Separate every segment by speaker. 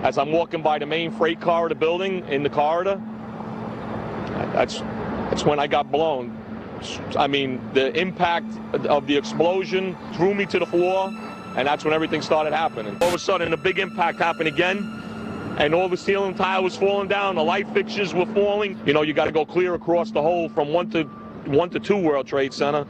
Speaker 1: as I'm walking by the main freight corridor building in the corridor, that's when I got blown. I mean, the impact of the explosion threw me to the floor, and that's when everything started happening. All of a sudden, a big impact happened again, and all the ceiling tile was falling down, the light fixtures were falling. You know, you got to go clear across the whole from 1 to 2 World Trade Center,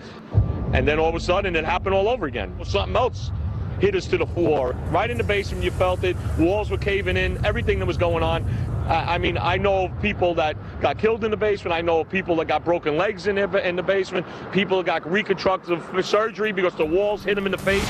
Speaker 1: and then all of a sudden, it happened all over again. Something else hit us to the floor. Right in the basement, you felt it. Walls were caving in, everything that was going on. I mean, I know of people that got killed in the basement. I know of people that got broken legs in the basement. People that got reconstructive surgery because the walls hit them in the face.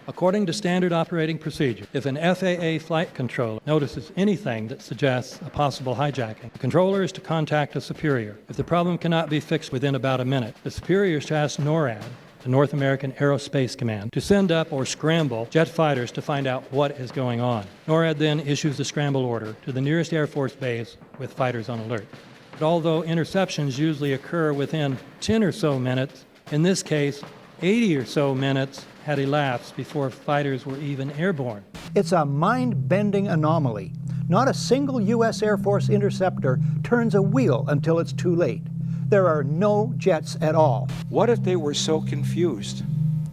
Speaker 2: According to standard operating procedure, if an FAA flight controller notices anything that suggests a possible hijacking, the controller is to contact a superior. If the problem cannot be fixed within about a minute, the superior is to ask NORAD, the North American Aerospace Command, to send up or scramble jet fighters to find out what is going on. NORAD then issues the scramble order to the nearest Air Force base with fighters on alert. But although interceptions usually occur within 10 or so minutes, in this case, 80 or so minutes had elapsed before fighters were even airborne.
Speaker 3: It's a mind-bending anomaly. Not a single U.S. Air Force interceptor turns a wheel until it's too late. There are no jets at all.
Speaker 4: What if they were so confused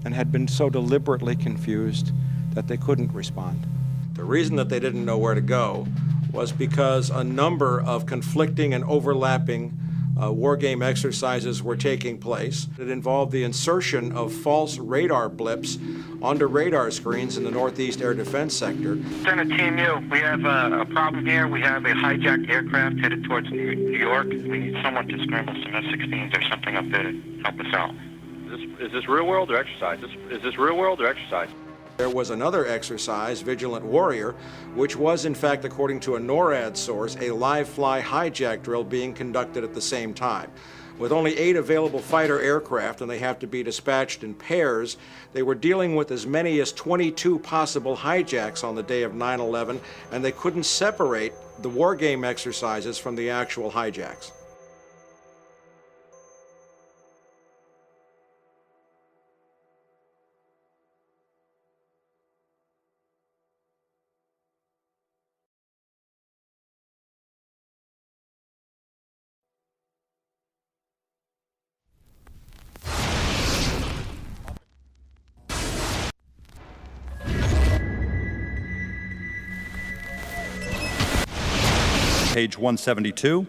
Speaker 4: and had been so deliberately confused that they couldn't respond? The reason that they didn't know where to go was because a number of conflicting and overlapping war game exercises were taking place. It involved the insertion of false radar blips onto radar screens in the Northeast Air Defense Sector.
Speaker 5: Center Team U, we have a problem here. We have a hijacked aircraft headed towards New York. We need someone to scramble some F-16s or something up there to help us out.
Speaker 6: Is this real world or exercise? Is this real world or exercise?
Speaker 4: There was another exercise, Vigilant Warrior, which was in fact, according to a NORAD source, a live fly hijack drill being conducted at the same time. With only 8 available fighter aircraft, and they have to be dispatched in pairs, they were dealing with as many as 22 possible hijacks on the day of 9/11, and they couldn't separate the war game exercises from the actual hijacks.
Speaker 7: Page 172.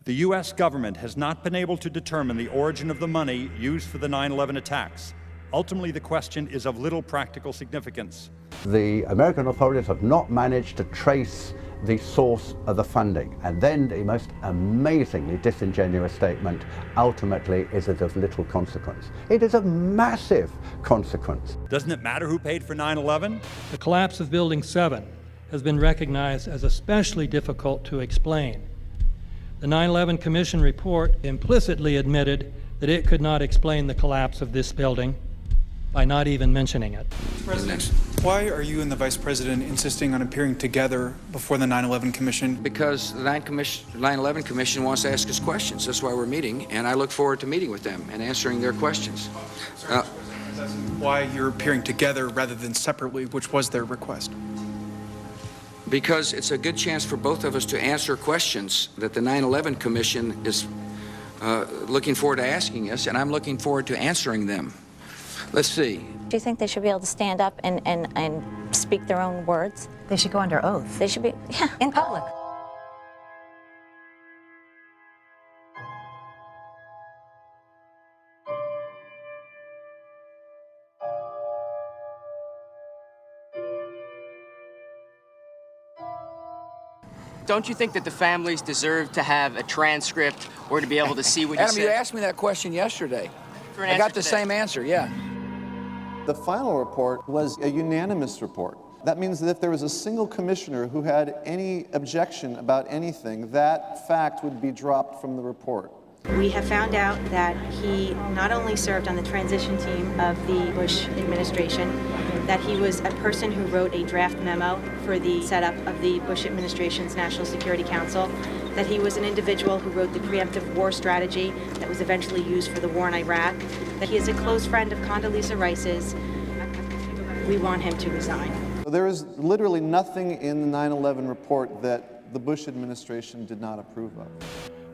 Speaker 7: The U.S. government has not been able to determine the origin of the money used for the 9/11 attacks. Ultimately, the question is of little practical significance.
Speaker 8: The American authorities have not managed to trace the source of the funding. And then the most amazingly disingenuous statement ultimately is of little consequence. It is of massive consequence.
Speaker 7: Doesn't it matter who paid for 9/11?
Speaker 2: The collapse of Building 7 has been recognized as especially difficult to explain. The 9/11 Commission report implicitly admitted that it could not explain the collapse of this building by not even mentioning it.
Speaker 9: President, why are you and the Vice President insisting on appearing together before the 9/11 Commission?
Speaker 10: Because the 9/11 Commission wants to ask us questions. That's why we're meeting, and I look forward to meeting with them and answering their questions.
Speaker 9: Why you're appearing together rather than separately, which was their request?
Speaker 10: Because it's a good chance for both of us to answer questions that the 9/11 Commission is looking forward to asking us, and I'm looking forward to answering them. Let's see.
Speaker 11: Do you think they should be able to stand up and speak their own words?
Speaker 12: They should go under oath.
Speaker 11: They should be, yeah,
Speaker 12: in public.
Speaker 13: Don't you think that the families deserve to have a transcript or to be able to see what you
Speaker 10: Adam,
Speaker 13: said?
Speaker 10: you asked me that question yesterday.
Speaker 13: For an
Speaker 10: I
Speaker 13: answer
Speaker 10: got the
Speaker 13: today.
Speaker 10: same answer, yeah.
Speaker 14: The final report was a unanimous report. That means that if there was a single commissioner who had any objection about anything, that fact would be dropped from the report.
Speaker 15: We have found out that he not only served on the transition team of the Bush administration, that he was a person who wrote a draft memo for the setup of the Bush administration's National Security Council, that he was an individual who wrote the preemptive war strategy that was eventually used for the war in Iraq, that he is a close friend of Condoleezza Rice's. We want him to resign.
Speaker 14: There is literally nothing in the 9/11 report that the Bush administration did not approve of.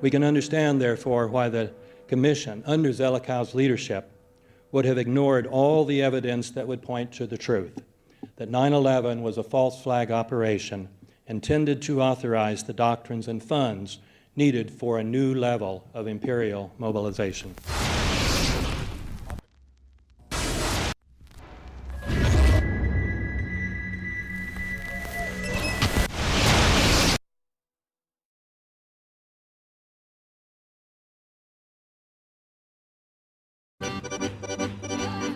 Speaker 2: We can understand, therefore, why the Commission, under Zelikow's leadership, would have ignored all the evidence that would point to the truth, that 9/11 was a false flag operation intended to authorize the doctrines and funds needed for a new level of imperial mobilization.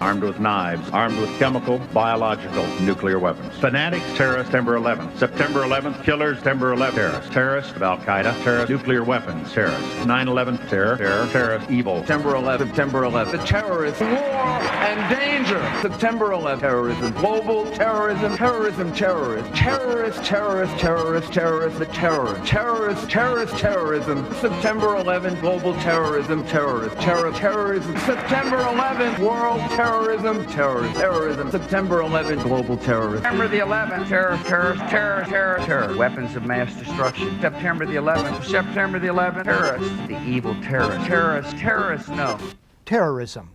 Speaker 12: Armed with knives, armed with chemical, biological, nuclear weapons. Fanatics, terrorists, September 11th. September 11th, killers, September 11th, terrorists. Terrorists of Al-Qaeda, terrorists, nuclear weapons, terrorists. 9/11, terror, terrorist, evil.
Speaker 16: September 11th, September 11th. The terrorists, war and danger. September 11th, terrorism, global terrorism, terrorism, terrorists. Terrorists, terrorists, terrorists, terrorists, the terror. Terrorists, terrorists, terrorism. September 11th, global terrorism, terrorists. Terrorism. September 11th, world terrorism, terrorism. September 11th, global terrorism.
Speaker 10: September the 11th, terror. Weapons of mass destruction. September the 11th, terrorists. The evil terrorists, no.
Speaker 3: Terrorism.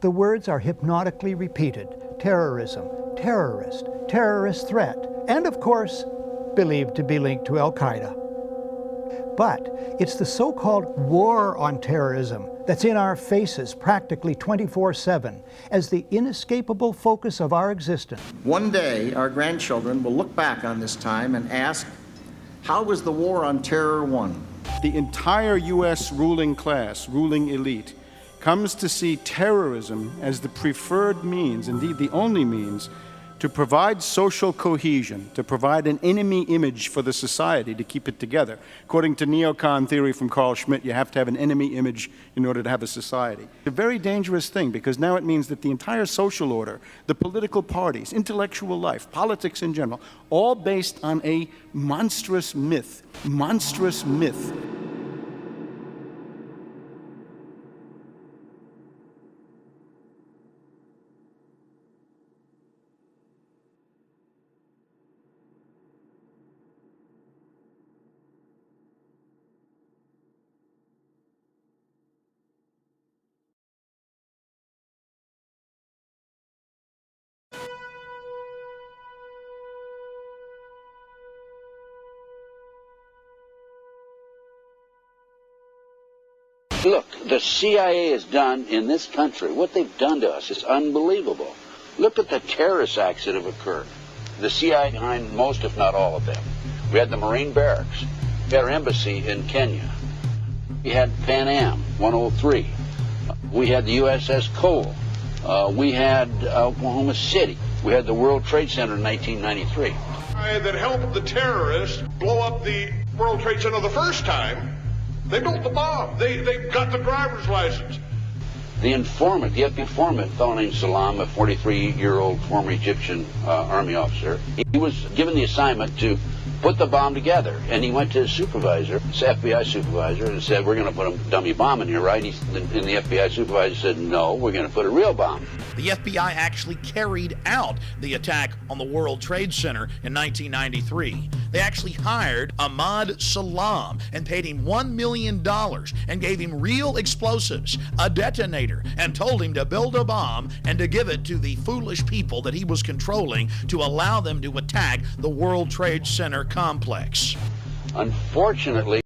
Speaker 3: The words are hypnotically repeated. Terrorism, terrorist, terrorist threat, and of course, believed to be linked to Al-Qaeda. But it's the so-called war on terrorism that's in our faces practically 24/7 as the inescapable focus of our existence.
Speaker 17: One day, our grandchildren will look back on this time and ask, how was the war on terror won?
Speaker 18: The entire U.S. ruling class, ruling elite, comes to see terrorism as the preferred means, indeed the only means, to provide social cohesion, to provide an enemy image for the society to keep it together. According to neocon theory from Carl Schmitt, you have to have an enemy image in order to have a society. It's a very dangerous thing because now it means that the entire social order, the political parties, intellectual life, politics in general, all based on a monstrous myth.
Speaker 19: Look, the CIA has done in this country, what they've done to us is unbelievable. Look at the terrorist acts that have occurred. The CIA behind most, if not all of them. We had the Marine Barracks. We had our embassy in Kenya. We had Pan Am 103. We had the USS Cole. We had Oklahoma City. We had the World Trade Center in 1993.
Speaker 20: That helped the terrorists blow up the World Trade Center the first time. They built the bomb. They got the driver's license.
Speaker 19: The informant, the FBI informant, a fellow named Salam, a 43-year-old former Egyptian army officer, he was given the assignment to put the bomb together. And he went to his supervisor, his FBI supervisor, and said, we're going to put a dummy bomb in here, right? And the FBI supervisor said, no, we're going to put a real bomb.
Speaker 21: The FBI actually carried out the attack on the World Trade Center in 1993. They actually hired Ahmad Salam and paid him $1 million and gave him real explosives, a detonator, and told him to build a bomb and to give it to the foolish people that he was controlling to allow them to attack the World Trade Center complex.
Speaker 19: Unfortunately,